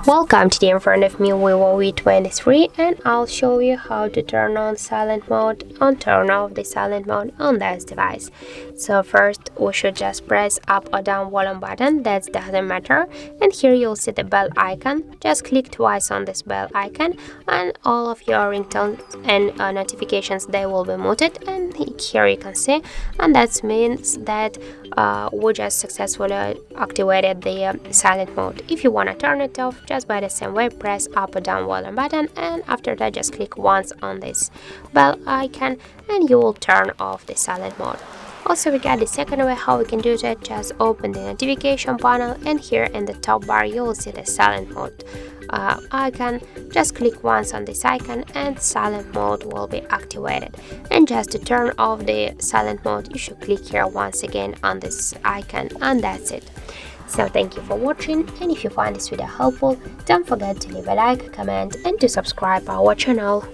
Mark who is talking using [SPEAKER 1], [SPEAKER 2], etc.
[SPEAKER 1] Welcome, today in front of me Vivo V23, and I'll show you how to turn on silent mode and turn off the silent mode on this device. So first we should just press up or down volume button, that doesn't matter, and here you'll see the bell icon. Just click twice on this bell icon and all of your ringtones and notifications, they will be muted, and here you can see, and that means that we just successfully activated the silent mode. If you want to turn it off, just by the same way, press up or down volume button, and after that just click once on this bell icon and you will turn off the silent mode. Also, we got the second way how we can do that. Just open the notification panel, and here in the top bar you will see the silent mode icon. Just click once on this icon and silent mode will be activated. And just to turn off the silent mode, you should click here once again on this icon, and that's it. So thank you for watching, and if you find this video helpful, don't forget to leave a like, comment and to subscribe our channel.